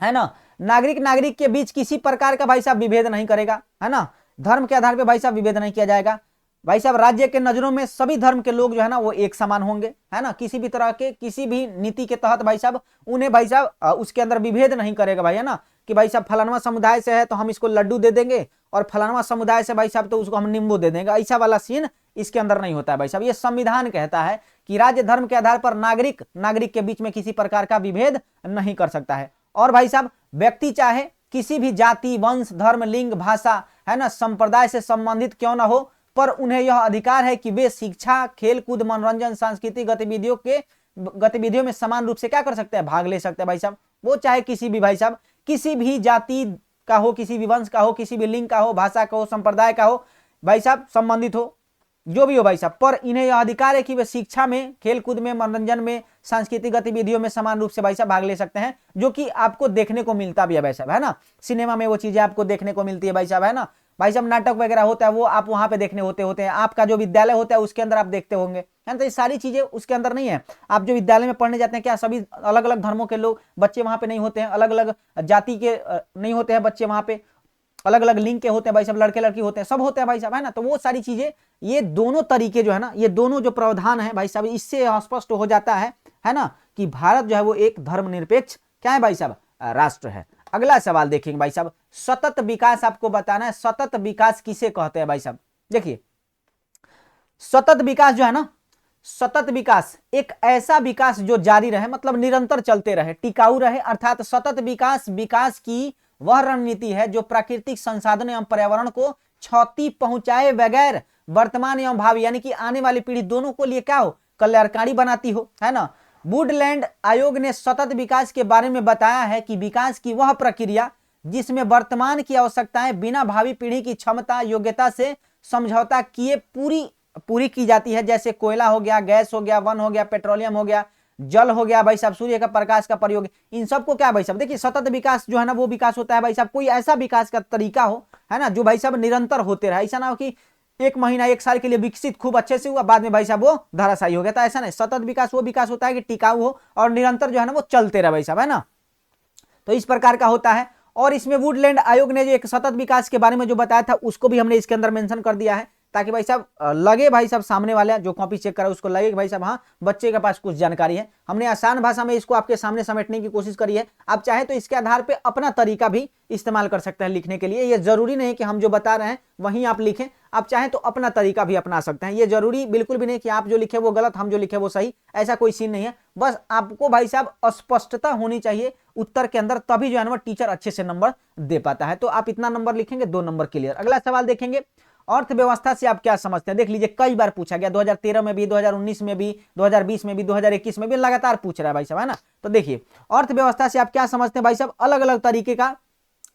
है ना, नागरिक के बीच किसी प्रकार का भाई साहब विभेद नहीं करेगा, है ना। धर्म के आधार पर भाई साहब विभेद नहीं किया जाएगा भाई साहब। राज्य के नजरों में सभी धर्म के लोग जो है ना, वो एक समान होंगे, है ना। किसी भी तरह के किसी भी नीति के तहत भाई साहब उन्हें भाई साहब उसके अंदर विभेद नहीं करेगा भाई, है ना, कि भाई साहब फलानवा समुदाय से है तो हम इसको लड्डू दे देंगे और फलानवा समुदाय से भाई साहब तो उसको हम नींबू दे देंगे, ऐसा वाला सीन इसके अंदर नहीं होता है भाई साहब। ये संविधान कहता है कि राज्य धर्म के आधार पर नागरिक के बीच में किसी प्रकार का विभेद नहीं कर सकता है। और भाई साहब व्यक्ति चाहे किसी भी जाति, वंश, धर्म, लिंग, भाषा, है ना, संप्रदाय से संबंधित क्यों ना हो, पर उन्हें यह अधिकार है कि वे शिक्षा, खेलकूद, मनोरंजन, सांस्कृतिक गतिविधियों में समान रूप से क्या कर सकते हैं, भाग ले सकते हैं भाई साहब। वो चाहे किसी भी भाई साहब, किसी भी जाति का हो, किसी भी वंश का हो, किसी भी लिंग का हो, भाषा का हो, संप्रदाय का हो भाई साहब, संबंधित हो, जो भी हो भाई साहब, पर इन्हें यह अधिकार है कि वे शिक्षा में, खेलकूद में, मनोरंजन में, सांस्कृतिक गतिविधियों में समान रूप से भाई साहब भाग ले सकते हैं, जो कि आपको देखने को मिलता भी है भाई साहब, है ना। सिनेमा में वो चीजें आपको देखने को मिलती है भाई साहब, है ना। भाई साहब नाटक वगैरह होता है, वो आप वहां पे देखने होते हैं। आपका जो विद्यालय होता है उसके अंदर आप देखते होंगे, है ना। तो ये सारी चीजें उसके अंदर नहीं है। आप जो विद्यालय में पढ़ने जाते हैं, क्या सभी अलग अलग धर्मों के लोग बच्चे वहां पे नहीं होते हैं, अलग अलग जाति के नहीं होते हैं बच्चे वहां पे, अलग अलग लिंग के होते हैं भाई साहब, लड़के लड़की होते हैं, सब होते हैं भाई साहब, है ना। तो वो सारी चीजें, ये दोनों तरीके जो है ना, ये दोनों जो प्रावधान है भाई साहब, इससे स्पष्ट हो जाता है ना, कि भारत जो है वो एक धर्मनिरपेक्ष क्या है भाई साहब, राष्ट्र है। अगला सवाल देखेंगे भाई साहब, सतत विकास आपको बताना है। सतत विकास किसे कहते हैं भाई साहब, देखिए सतत विकास जो है ना, सतत विकास एक ऐसा विकास जो जारी रहे, मतलब निरंतर चलते रहे, टिकाऊ रहे, अर्थात सतत विकास की वह रणनीति है जो प्राकृतिक संसाधन एवं पर्यावरण को क्षति पहुंचाए बगैर वर्तमान एवं भावी, यानी कि आने वाली पीढ़ी दोनों को लिए क्या हो, कल्याणकारी बनाती हो, है ना। वुडलैंड आयोग ने सतत विकास के बारे में बताया है कि विकास की वह प्रक्रिया जिसमें वर्तमान की आवश्यकताएं बिना भावी पीढ़ी की क्षमता, योग्यता से समझौता किए पूरी की जाती है, जैसे कोयला हो गया, गैस हो गया, वन हो गया, पेट्रोलियम हो गया, जल हो गया भाई साहब, सूर्य का प्रकाश का प्रयोग, इन सबको क्या भाई साहब, देखिए सतत विकास जो है ना, वो विकास होता है भाई साहब कोई ऐसा विकास का तरीका हो, है ना, जो भाई साहब निरंतर होते रहे। ऐसा ना हो कि एक महीना एक साल के लिए विकसित खूब अच्छे से हुआ, बाद में भाई साहब वो धराशायी हो गया। तो ऐसा नहीं, सतत विकास वो विकास होता है कि टिकाऊ हो और निरंतर जो है ना वो चलते रहे भाई साहब, है ना। तो इस प्रकार का होता है। और इसमें वुडलैंड आयोग ने जो एक सतत विकास के बारे में जो बताया था उसको भी हमने इसके अंदर मेंशन कर दिया है, ताकि भाई साहब लगे भाई साहब सामने वाले जो कॉपी चेक करा उसको लगे कि भाई साहब हाँ बच्चे के पास कुछ जानकारी है। हमने आसान भाषा में इसको आपके सामने समेटने की कोशिश करी है। आप चाहे तो इसके आधार पर अपना तरीका भी इस्तेमाल कर सकते हैं लिखने के लिए। ये जरूरी नहीं कि हम जो बता रहे हैं वहीं आप लिखें, आप चाहें तो अपना तरीका भी अपना सकते हैं। ये जरूरी बिल्कुल भी नहीं कि आप जो लिखे वो गलत, हम जो लिखे वो सही, ऐसा कोई सीन नहीं है। बस आपको भाई साहब स्पष्टता होनी चाहिए उत्तर के अंदर, तभी जो है ना टीचर अच्छे से नंबर दे पाता है। तो आप इतना नंबर लिखेंगे, 2 नंबर क्लियर। अगला सवाल देखेंगे, अर्थव्यवस्था से आप क्या समझते हैं। देख लीजिए कई बार पूछा गया, 2013 में भी, 2019 में भी, 2020 में भी, 2021 में भी लगातार पूछ रहा है भाई साहब, है ना। तो देखिए अर्थव्यवस्था से आप क्या समझते हैं भाई साहब, अलग अलग तरीके का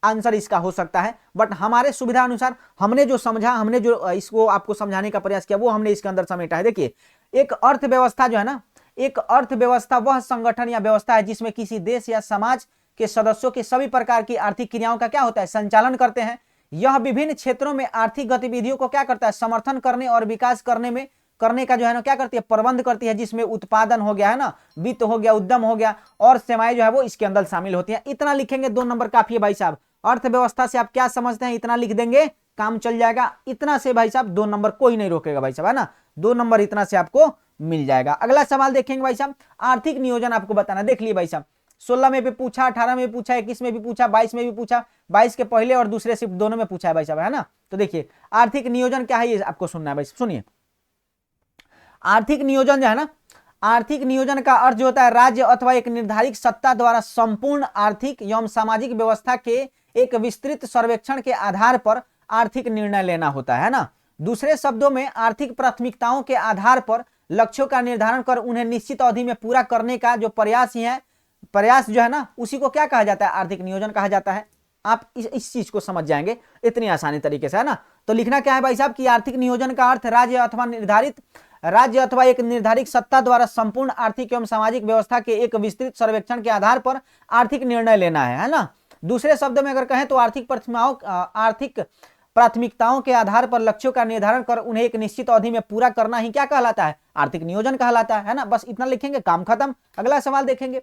आंसर इसका हो सकता है, बट हमारे सुविधा अनुसार हमने जो समझा, हमने जो इसको आपको समझाने का प्रयास किया वो हमने इसके अंदर समेटा है। देखिए एक अर्थव्यवस्था जो है ना, एक अर्थव्यवस्था वह संगठन या व्यवस्था है जिसमें किसी देश या समाज के सदस्यों के सभी प्रकार की आर्थिक क्रियाओं का क्या होता है, संचालन करते हैं। यह विभिन्न क्षेत्रों में आर्थिक गतिविधियों को क्या करता है, समर्थन करने और विकास करने का जो है ना क्या करती है, प्रबंध करती है, जिसमें उत्पादन हो गया, है ना, वित्त हो गया, उद्यम हो गया और सेवाएं जो है वो इसके अंदर शामिल होती हैं। इतना लिखेंगे 2 नंबर काफी है भाई साहब। अर्थव्यवस्था से आप क्या समझते हैं, इतना लिख देंगे काम चल जाएगा। इतना से भाई साहब 2 नंबर कोई नहीं रोकेगा भाई साहब, है ना। 2 नंबर इतना से आपको मिल जाएगा। अगला सवाल देखेंगे भाई साहब, आर्थिक नियोजन आपको बताना। देख लिए भाई साहब 16 में भी पूछा, 18 में भी पूछा, 21 में भी पूछा, 22 में भी पूछा, 22 के पहले और दूसरे शिफ्ट दोनों में पूछा है भाई साहब, है ना। तो देखिए आर्थिक नियोजन क्या है ये आपको सुनना है भाई, सुनिए। आर्थिक नियोजन जो है ना, आर्थिक नियोजन का अर्थ जो होता है राज्य अथवा एक निर्धारित सत्ता द्वारा संपूर्ण आर्थिक एवं सामाजिक व्यवस्था के एक विस्तृत सर्वेक्षण के आधार पर आर्थिक निर्णय लेना होता है ना। दूसरे शब्दों में आर्थिक प्राथमिकताओं के आधार पर लक्ष्यों का निर्धारण कर उन्हें निश्चित अवधि में पूरा करने का जो प्रयास ही है, प्रयास जो है ना, उसी को क्या कहा जाता है, आर्थिक नियोजन कहा जाता है। आप इस चीज को समझ जाएंगे इतनी आसानी तरीके से, है ना। तो लिखना क्या है भाई साहब कि आर्थिक नियोजन का अर्थ राज्य अथवा एक निर्धारित सत्ता द्वारा संपूर्ण आर्थिक एवं सामाजिक व्यवस्था के एक विस्तृत सर्वेक्षण के आधार पर आर्थिक निर्णय लेना है ना। दूसरे शब्द में अगर कहें तो आर्थिक प्राथमिकताओं के आधार पर लक्ष्यों का निर्धारण कर उन्हें एक निश्चित अवधि में पूरा करना ही क्या कहलाता है, आर्थिक नियोजन कहलाता है ना। बस इतना लिखेंगे काम खत्म। अगला सवाल देखेंगे,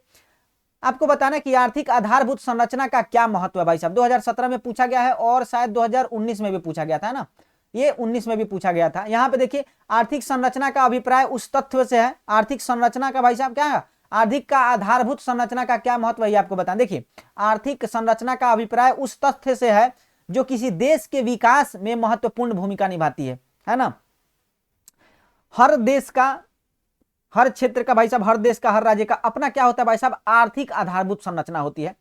आपको बताना कि आर्थिक आधारभूत संरचना का क्या महत्व है भाई साहब। 2017 में पूछा गया है और शायद 2019 में भी पूछा गया था ना, ये 19 में भी पूछा गया था। यहां पे देखिए आर्थिक संरचना का अभिप्राय उस तथ्य से है, आर्थिक संरचना का भाई साहब क्या है, आर्थिक का आधारभूत संरचना का क्या महत्व है ये आपको बताएं। देखिए आर्थिक संरचना का अभिप्राय उस तथ्य से है जो किसी देश के विकास में महत्वपूर्ण भूमिका निभाती है ना। हर देश का, हर क्षेत्र का भाई साहब, हर देश का, हर राज्य का अपना क्या होता है भाई साहब, आर्थिक आधारभूत संरचना होती है,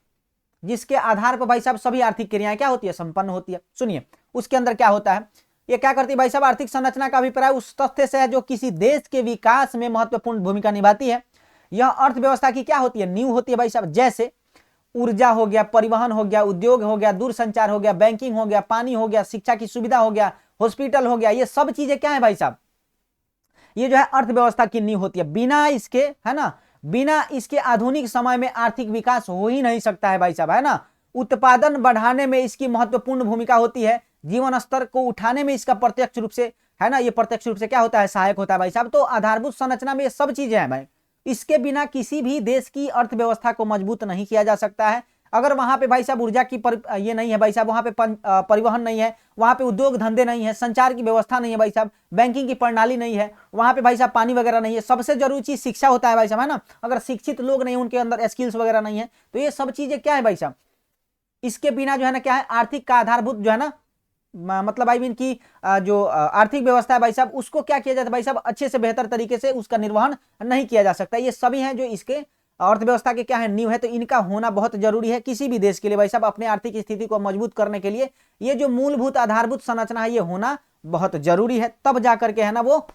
जिसके आधार पर भाई साहब सभी आर्थिक क्रियाएं क्या होती है, संपन्न होती है। सुनिए उसके अंदर क्या होता है, ये क्या करती है भाई साहब, आर्थिक संरचना का अभिप्राय उस तथ्य से है जो किसी देश के विकास में महत्वपूर्ण भूमिका निभाती है। यह अर्थव्यवस्था की क्या होती है, नींव होती है भाई साहब। जैसे ऊर्जा हो गया, परिवहन हो गया, उद्योग हो गया, दूरसंचार हो गया, बैंकिंग हो गया, पानी हो गया, शिक्षा की सुविधा हो गया, हॉस्पिटल हो गया, ये सब चीजें क्या है भाई साहब, ये जो है अर्थव्यवस्था की नींव होती है। बिना इसके, है ना, बिना इसके आधुनिक समय में आर्थिक विकास हो ही नहीं सकता है भाई साहब, है ना। उत्पादन बढ़ाने में इसकी महत्वपूर्ण भूमिका होती है, जीवन स्तर को उठाने में इसका प्रत्यक्ष रूप से, है ना, ये प्रत्यक्ष रूप से क्या होता है, सहायक होता है भाई साहब। तो आधारभूत संरचना में ये सब चीजें हैं भाई, इसके बिना किसी भी देश की अर्थव्यवस्था को मजबूत नहीं किया जा सकता है। अगर वहां पे भाई साहब ऊर्जा की ये नहीं है भाई साहब, वहां पे परिवहन नहीं है, वहां पे उद्योग धंधे नहीं है, संचार की व्यवस्था नहीं है भाई साहब, बैंकिंग की प्रणाली नहीं है, वहां पे भाई साहब पानी वगैरह नहीं है, सबसे जरूरी चीज शिक्षा होता है भाई साहब, है ना। अगर शिक्षित लोग नहीं, उनके अंदर स्किल्स वगैरह नहीं है, तो ये सब चीजें क्या है भाई साहब, इसके बिना जो है ना क्या है, आर्थिक का आधारभूत जो है ना, मतलब आई मीन की जो आर्थिक व्यवस्था है भाई साहब, उसको क्या किया जाता है भाई साहब, अच्छे से बेहतर तरीके से उसका निर्वहन नहीं किया जा सकता। ये सभी हैं जो इसके अर्थव्यवस्था के क्या है, नींव है। तो इनका होना बहुत जरूरी है किसी भी देश के लिए भाई साहब, अपने आर्थिक स्थिति को मजबूत करने के लिए ये जो मूलभूत आधारभूत संरचना है ये होना बहुत जरूरी है। तब जाकर के, है ना, वो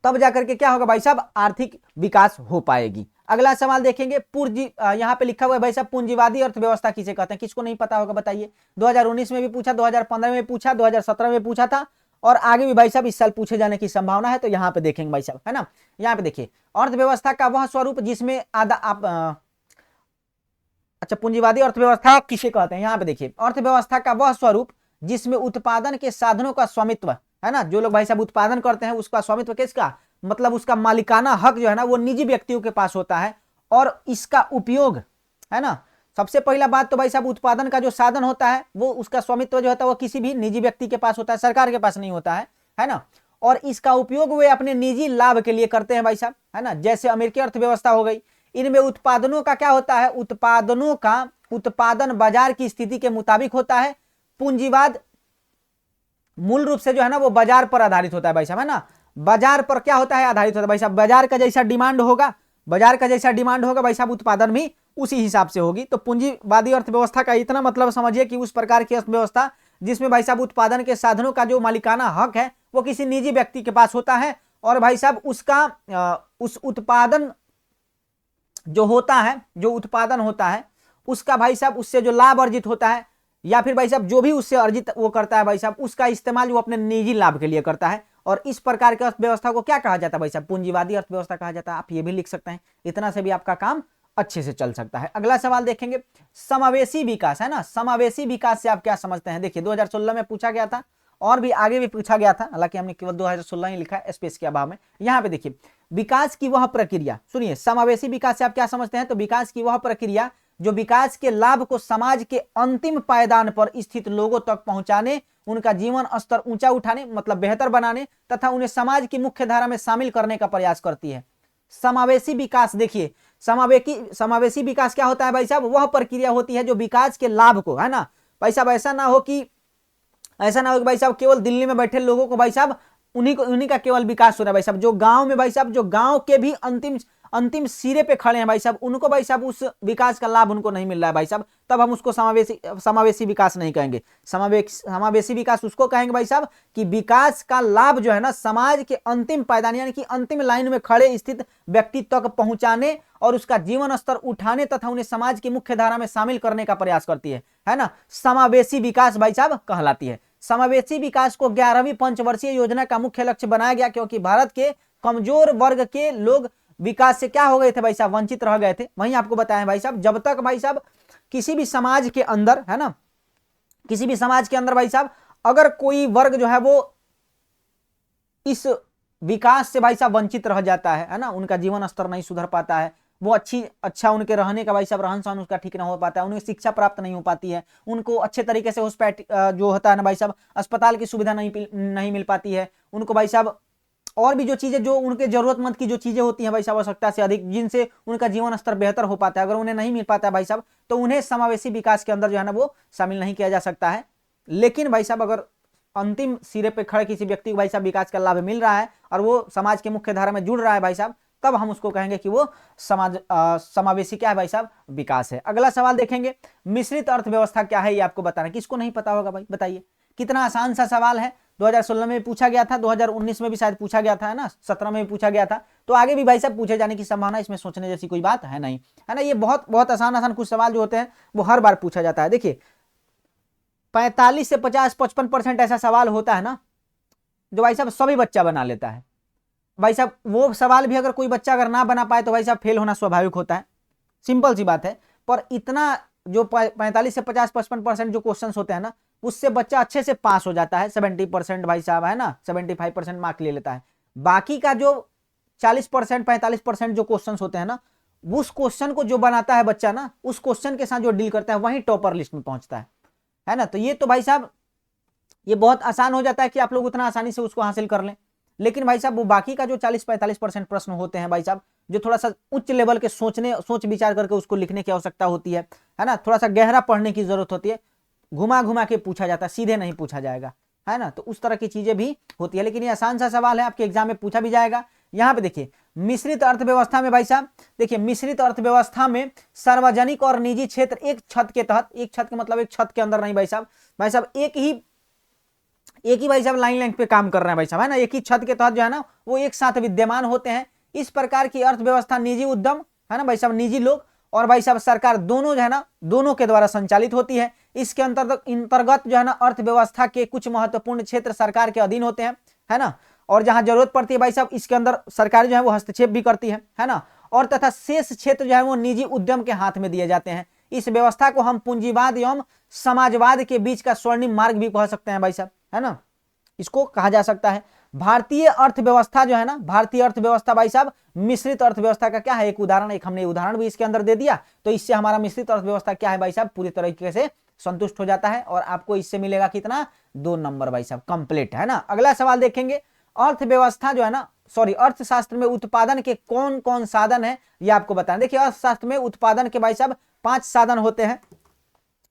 तब जाकर के क्या होगा भाई साहब, आर्थिक विकास हो पाएगी। अगला सवाल देखेंगे, यहाँ पे लिखा हुआ है भाई साहब, पूंजीवादी अर्थव्यवस्था किसे कहते हैं, किसको नहीं पता होगा बताइए। 2019 में भी पूछा, 2015 में पूछा, 2017 में पूछा था और आगे भी भाई साहब इस साल पूछे जाने की संभावना है। तो यहाँ पे देखेंगे भाई साहब, है ना, यहाँ पे देखिए अर्थव्यवस्था का वह स्वरूप जिसमें अच्छा पूंजीवादी अर्थव्यवस्था किसे कहते हैं, यहाँ पे देखिए अर्थव्यवस्था का वह स्वरूप जिसमें उत्पादन के साधनों का स्वामित्व, है ना, जो लोग भाई साहब उत्पादन करते हैं उसका स्वामित्व किसका, मतलब उसका मालिकाना हक जो है ना वो निजी व्यक्तियों के पास होता है, और इसका उपयोग, है ना, सबसे पहला बात तो भाई साहब उत्पादन का जो साधन होता है वो उसका स्वामित्व जो होता है वो किसी भी निजी व्यक्ति के पास होता है, सरकार के पास नहीं होता है ना, और इसका उपयोग वे अपने निजी लाभ के लिए करते हैं भाई साहब, है ना, जैसे अमेरिकी अर्थव्यवस्था हो गई, इनमें उत्पादनों का क्या होता है, उत्पादनों का उत्पादन बाजार की स्थिति के मुताबिक होता है। पूंजीवाद मूल रूप से जो है ना वो बाजार पर आधारित होता है भाई साहब, है ना, बाजार पर क्या होता है, आधारित होता है भाई साहब, बाजार का जैसा डिमांड होगा, बाजार का जैसा डिमांड होगा भाई साहब उत्पादन भी उसी हिसाब से होगी। तो पूंजीवादी अर्थव्यवस्था का इतना मतलब समझिए कि उस प्रकार की अर्थव्यवस्था जिसमें भाई साहब उत्पादन के साधनों का जो मालिकाना हक है वो किसी निजी व्यक्ति के पास होता है, और भाई साहब उसका उस उत्पादन जो होता है, जो उत्पादन होता है उसका भाई साहब उससे जो लाभ अर्जित होता है, या फिर भाई साहब जो भी उससे अर्जित वो करता है भाई साहब उसका इस्तेमाल वो अपने निजी लाभ के लिए करता है, और इस प्रकार की अर्थव्यवस्था को क्या कहा जाता है भाई साहब, पूंजीवादी अर्थव्यवस्था कहा जाता है। आप ये भी लिख सकते हैं, इतना से भी आपका काम अच्छे से चल सकता है। अगला सवाल देखेंगे, समावेशी विकास, है ना, समावेशी विकास से आप क्या समझते हैं। देखिए 2016 में पूछा गया था और भी आगे भी पूछा गया था, हालांकि हमने केवल 2016 ही लिखा है स्पेस के अभाव में। यहाँ पे देखिए विकास की वह प्रक्रिया, सुनिए समावेशी विकास से आप क्या समझते हैं, तो विकास की वह प्रक्रिया जो विकास के लाभ को समाज के अंतिम पायदान पर स्थित लोगों तक पहुंचाने, उनका जीवन स्तर ऊंचा उठाने मतलब बेहतर बनाने तथा उन्हें समाज की मुख्य धारा में शामिल करने का प्रयास करती है। समावेशी विकास, देखिए समावेशी विकास क्या होता है भाई साहब, वह प्रक्रिया होती है जो विकास के लाभ को, है ना भाई साहब, ऐसा ना हो कि भाई साहब केवल दिल्ली में बैठे लोगों को भाई साहब उन्हीं का केवल विकास हो रहा है भाई साहब, जो गांव में भाई साहब जो गांव के भी अंतिम सिरे पे खड़े हैं भाई साहब उनको भाई साहब उस विकास का लाभ उनको नहीं मिल रहा है भाई साहब, तब हम उसको समावेशी विकास नहीं कहेंगे। समावेशी विकास उसको कहेंगे भाई साहब कि विकास का लाभ जो है ना समाज के अंतिम पायदान यानी कि अंतिम लाइन में खड़े स्थित व्यक्ति तक पहुंचाने और उसका जीवन स्तर उठाने तथा उन्हें समाज की मुख्य धारा में शामिल करने का प्रयास करती है ना, समावेशी विकास भाई साहब कहलाती है। समावेशी विकास को 11वीं पंचवर्षीय योजना का मुख्य लक्ष्य बनाया गया क्योंकि भारत के कमजोर वर्ग के लोग विकास से क्या हो गए थे भाई साहब, वंचित रह गए थे। वहीं आपको बताएं भाई साहब, जब तक भाई साहब किसी भी समाज के अंदर, है ना, किसी भी समाज के अंदर भाई साहब अगर कोई वर्ग जो है वो इस विकास से भाई साहब वंचित रह जाता है ना, उनका जीवन स्तर नहीं सुधर पाता है, वो अच्छा उनके रहने का भाई साहब रहन सहन उसका ठीक ना हो पाता है, उन्हें शिक्षा प्राप्त नहीं हो पाती है, उनको अच्छे तरीके से जो होता है ना भाई साहब अस्पताल की सुविधा नहीं मिल पाती है, उनको भाई साहब और भी जो चीजें जो उनके जरूरतमंद की जो चीजें होती हैं भाई साहब आवश्यकता से अधिक, जिनसे उनका जीवन स्तर बेहतर हो पाता है, अगर उन्हें नहीं मिल पाता है भाई साहब तो उन्हें समावेशी विकास के अंदर जो है ना वो शामिल नहीं किया जा सकता है। लेकिन भाई साहब अगर अंतिम सिरे पे खड़े किसी व्यक्ति को भाई साहब विकास का लाभ मिल रहा है और वो समाज के मुख्य धारा में जुड़ रहा है भाई साहब, तब हम उसको कहेंगे कि वो समावेशी क्या है भाई साहब, विकास है। अगला सवाल देखेंगे, मिश्रित अर्थव्यवस्था क्या है ये आपको बताना, किसको नहीं पता होगा भाई बताइए, कितना आसान सा सवाल है। 2016 में पूछा गया था, 2019 में भी शायद पूछा गया था, है ना, 17 में भी पूछा गया था, तो आगे भी भाई साहब पूछे जाने की संभावना, इसमें सोचने जैसी कोई बात है नहीं, है ना। ये बहुत आसान कुछ सवाल जो होते हैं वो हर बार पूछा जाता है। देखिए 45 से 50-55% ऐसा सवाल होता है ना जो भाई साहब सभी बच्चा बना लेता है भाई साहब, वो सवाल भी अगर कोई बच्चा अगर ना बना पाए तो भाई साहब फेल होना स्वाभाविक होता है, सिंपल सी बात है। पर इतना जो 45 से 50-55% जो क्वेश्चंस होते हैं ना उससे बच्चा अच्छे से पास हो जाता है, 70% भाई साहब, है ना, 75% मार्क ले लेता है। बाकी का जो 40% 45% जो क्वेश्चंस होते हैं ना, उस क्वेश्चन को जो बनाता है बच्चा ना, उस क्वेश्चन के साथ जो डील करता है वही टॉपर लिस्ट में पहुंचता है ना। तो ये तो भाई साहब ये बहुत आसान हो जाता है कि आप लोग उतना आसानी से उसको हासिल कर लें। लेकिन भाई साहब वो बाकी का जो 40-45% प्रश्न होते हैं भाई साहब, जो थोड़ा सा उच्च लेवल के सोच विचार करके उसको लिखने की आवश्यकता होती है ना, थोड़ा सा गहरा पढ़ने की जरूरत होती है, घुमा के पूछा जाता है, सीधे नहीं पूछा जाएगा, है ना। तो उस तरह की चीजें भी होती है, लेकिन ये आसान सा सवाल है, आपके एग्जाम में पूछा भी जाएगा। यहाँ पे देखिए मिश्रित अर्थव्यवस्था में भाई साहब, देखिए मिश्रित अर्थव्यवस्था में सार्वजनिक और निजी क्षेत्र एक छत के तहत, एक छत के मतलब एक छत के अंदर नहीं भाई साहब एक ही भाई साहब लाइन लेंथ पे काम कर रहे हैं भाई साहब, है ना, एक ही छत के तहत जो है ना वो एक साथ विद्यमान होते हैं। इस प्रकार की अर्थव्यवस्था निजी उद्यम, है ना भाई साहब, निजी लोग और भाई साहब सरकार दोनों जो है ना दोनों के द्वारा संचालित होती है। इसके अंतर्गत जो है ना अर्थव्यवस्था के कुछ महत्वपूर्ण क्षेत्र सरकार के अधीन होते हैं, है ना, और जहां जरूरत पड़ती है भाई साहब इसके अंदर सरकार जो है वो हस्तक्षेप भी करती है ना, और तथा शेष क्षेत्र जो है वो निजी उद्यम के हाथ में दिए जाते हैं। इस व्यवस्था को हम पूंजीवाद एवं समाजवाद के बीच का स्वर्णिम मार्ग भी कह सकते हैं भाई साहब, है ना, इसको कहा जा सकता है। भारतीय अर्थव्यवस्था जो है ना, भारतीय अर्थव्यवस्था भाई साहब मिश्रित अर्थव्यवस्था का क्या है, एक उदाहरण, एक हमने उदाहरण भी इसके अंदर दे दिया, तो इससे हमारा मिश्रित अर्थव्यवस्था क्या है भाई साहब, पूरी तरीके से संतुष्ट हो जाता है और आपको इससे मिलेगा कितना, 2 नंबर भाई साहब, कंप्लीट, है ना। अगला सवाल देखेंगे, अर्थव्यवस्था जो है ना, सॉरी, अर्थशास्त्र में उत्पादन के कौन कौन साधन है ये आपको बताएं। देखिए अर्थशास्त्र में उत्पादन के भाई साहब 5 साधन होते हैं,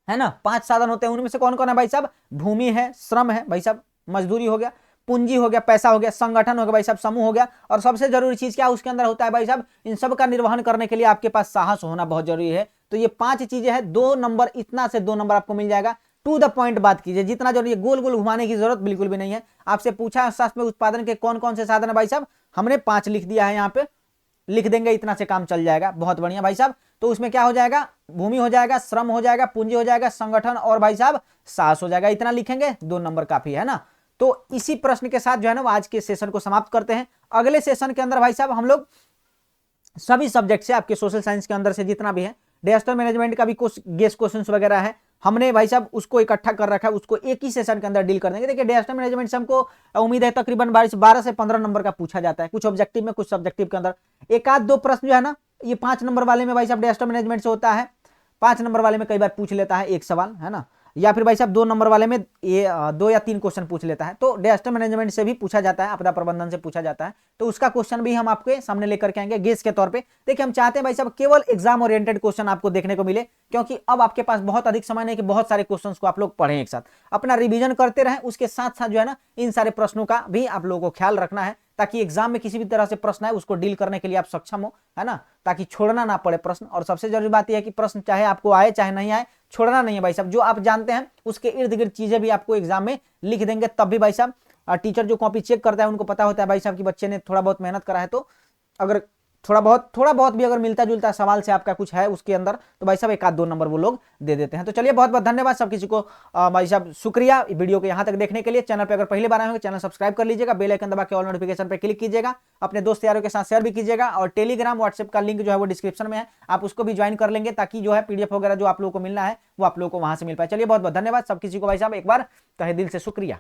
है ना, 5 साधन होते हैं, उनमें से कौन कौन है भाई साहब, भूमि है, श्रम है भाई साहब, मजदूरी हो गया, पूंजी हो गया, पैसा हो गया, संगठन हो गया भाई साहब, समूह हो गया, और सबसे जरूरी चीज क्या उसके अंदर होता है भाई साहब, इन सब का निर्वहन करने के लिए आपके पास साहस होना बहुत जरूरी है। तो ये 5 चीजें हैं, 2 नंबर, इतना से 2 नंबर आपको मिल जाएगा। टू द पॉइंट बात कीजिए, जितना जरूरी है, गोल गोल घुमाने की जरूरत बिल्कुल भी नहीं है। आपसे पूछा अर्थशास्त्र में उत्पादन के कौन कौन से साधन है भाई साहब, हमने 5 लिख दिया है, यहाँ पे लिख देंगे, इतना से काम चल जाएगा, बहुत बढ़िया भाई साहब। तो उसमें क्या हो जाएगा, भूमि हो जाएगा, श्रम हो जाएगा, पूंजी हो जाएगा, संगठन और भाई साहब साहस हो जाएगा, इतना लिखेंगे, 2 नंबर काफी है ना। तो इसी प्रश्न के साथ जो है ना आज के सेशन को समाप्त करते हैं। अगले सेशन के अंदर भाई साहब हम लोग सभी सब्जेक्ट से, आपके सोशल साइंस के अंदर से जितना भी है, डिजास्टर मैनेजमेंट का भी कुछ गेस क्वेश्चंस वगैरह है, हमने भाई साहब उसको इकट्ठा कर रखा है, उसको एक ही सेशन के अंदर डील कर देंगे। देखिए डिजास्टर मैनेजमेंट से हमको उम्मीद है तकरीबन 12 से 15 नंबर का पूछा जाता है, कुछ ऑब्जेक्टिव में, कुछ सब्जेक्टिव के अंदर। एक आध 2 प्रश्न जो है ना ये 5 नंबर वाले में भाई साहब डिजास्टर मैनेजमेंट से होता है, 5 नंबर वाले में कई बार पूछ लेता है एक सवाल, है ना, या फिर भाई साहब 2 नंबर वाले में ये 2 या 3 क्वेश्चन पूछ लेता है। तो डिजास्टर मैनेजमेंट से भी पूछा जाता है, आपदा प्रबंधन से पूछा जाता है, तो उसका क्वेश्चन भी हम आपके सामने लेकर के आएंगे गेस के तौर पे। देखिए हम चाहते हैं भाई साहब केवल एग्जाम ओरिएंटेड क्वेश्चन आपको देखने को मिले, क्योंकि अब आपके पास बहुत अधिक समय नहीं कि बहुत सारे क्वेश्चन को आप लोग पढ़ें एक साथ, अपना रिविजन करते रहें, उसके साथ साथ जो है ना इन सारे प्रश्नों का भी आप लोगों को ख्याल रखना है, ताकि एग्जाम में किसी भी तरह से प्रश्न आए उसको डील करने के लिए आप सक्षम हो, है ना, ताकि छोड़ना ना पड़े प्रश्न। और सबसे जरूरी बात यह है कि प्रश्न चाहे आपको आए चाहे नहीं आए, छोड़ना नहीं है भाई साहब, जो आप जानते हैं उसके इर्द गिर्द चीजें भी आपको एग्जाम में लिख देंगे, तब भी भाई साहब टीचर जो कॉपी चेक करता है उनको पता होता है भाई साहब कि बच्चे ने थोड़ा बहुत मेहनत करा है। तो अगर थोड़ा बहुत भी अगर मिलता जुलता सवाल से आपका कुछ है उसके अंदर, तो भाई साहब 1 आध 2 नंबर वो लोग दे देते हैं। तो चलिए बहुत बहुत धन्यवाद सब किसी को, भाई साहब शुक्रिया वीडियो को यहाँ तक देखने के लिए। चैनल पे अगर पहली बार आए होंगे चैनल सब्सक्राइब कर लीजिएगा, बेल आइकन दबा के ऑल नोटिफिकेशन पे क्लिक कीजिएगा, अपने दोस्त यारों के साथ शेयर भी कीजिएगा, और टेलीग्राम व्हाट्सएप का लिंक जो है वो डिस्क्रिप्शन में है, आप उसको भी ज्वाइन कर लेंगे, ताकि जो है पीडीएफ वगैरह जो आप लोगों को मिलना है वो आप लोगों को वहां से मिल पाए। चलिए बहुत बहुत धन्यवाद सब किसी को भाई साहब, एक बार तहे दिल से शुक्रिया।